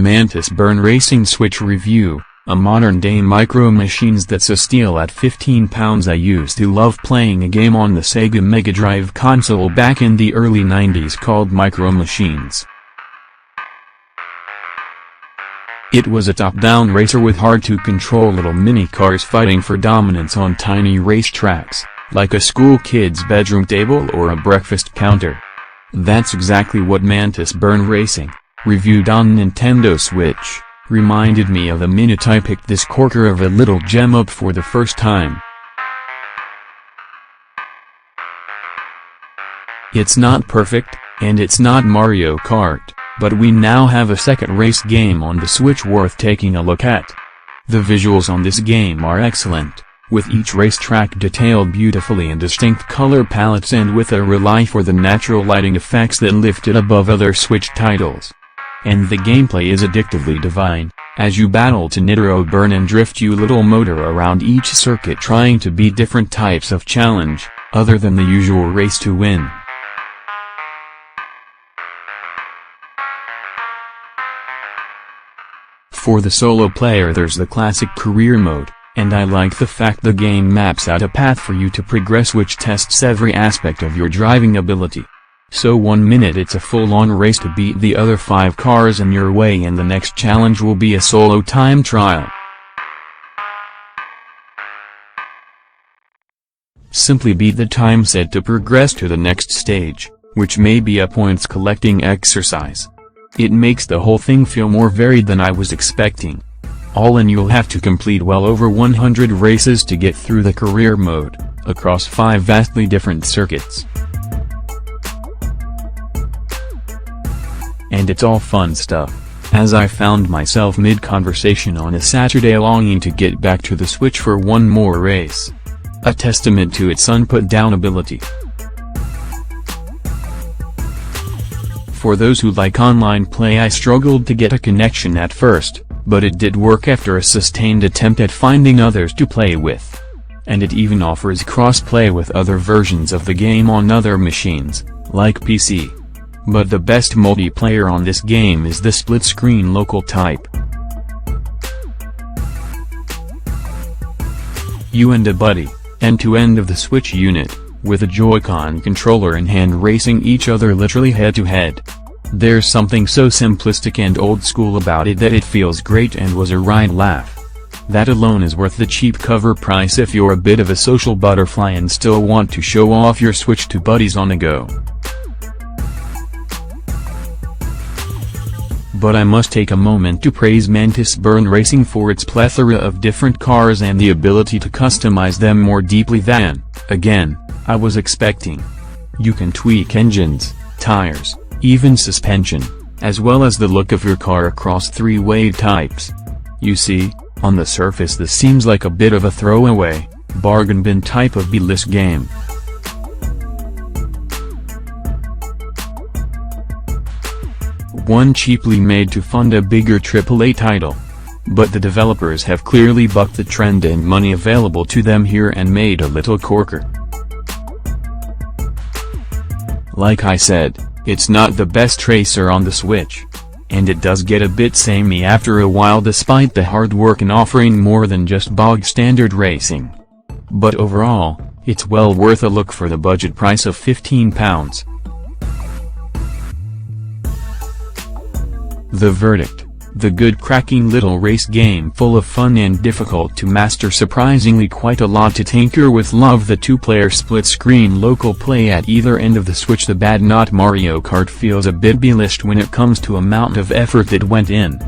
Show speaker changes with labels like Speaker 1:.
Speaker 1: Mantis Burn Racing Switch review, a modern-day micro machines that's a steal at £15. I used to love playing a game on the Sega Mega Drive console back in the early 90s called Micro Machines. It was a top-down racer with hard-to-control little mini-cars fighting for dominance on tiny racetracks, like a school kid's bedroom table or a breakfast counter. That's exactly what Mantis Burn Racing, reviewed on Nintendo Switch, reminded me of the minute I picked this corker of a little gem up for the first time. It's not perfect, and it's not Mario Kart, but we now have a second race game on the Switch worth taking a look at. The visuals on this game are excellent, with each racetrack detailed beautifully in distinct color palettes and with a relief for the natural lighting effects that lift it above other Switch titles. And the gameplay is addictively divine, as you battle to nitro burn and drift your little motor around each circuit trying to beat different types of challenge, other than the usual race to win. For the solo player there's the classic career mode, and I like the fact the game maps out a path for you to progress which tests every aspect of your driving ability. So 1 minute it's a full-on race to beat the other 5 cars in your way and the next challenge will be a solo time trial. Simply beat the time set to progress to the next stage, which may be a points collecting exercise. It makes the whole thing feel more varied than I was expecting. All in you'll have to complete well over 100 races to get through the career mode, across 5 vastly different circuits. And it's all fun stuff, as I found myself mid-conversation on a Saturday longing to get back to the Switch for one more race. A testament to its unput-down ability. For those who like online play, I struggled to get a connection at first, but it did work after a sustained attempt at finding others to play with. And it even offers cross-play with other versions of the game on other machines, like PC. But the best multiplayer on this game is the split-screen local type. You and a buddy, end-to-end of the Switch unit, with a Joy-Con controller in hand racing each other literally head-to-head. There's something so simplistic and old-school about it that it feels great and was a right laugh. That alone is worth the cheap cover price if you're a bit of a social butterfly and still want to show off your Switch to buddies on the go. But I must take a moment to praise Mantis Burn Racing for its plethora of different cars and the ability to customize them more deeply than, again, I was expecting. You can tweak engines, tires, even suspension, as well as the look of your car across 3 wave types. You see, on the surface this seems like a bit of a throwaway, bargain bin type of B-list game. One cheaply made to fund a bigger AAA title. But the developers have clearly bucked the trend and money available to them here and made a little corker. Like I said, it's not the best racer on the Switch. And it does get a bit samey after a while despite the hard work in offering more than just bog-standard racing. But overall, it's well worth a look for the budget price of £15. The verdict: the good cracking little race game full of fun and difficult to master, surprisingly quite a lot to tinker with. Love the 2-player split-screen local play at either end of the Switch. The bad not Mario Kart feels a bit B-list when it comes to amount of effort that went in.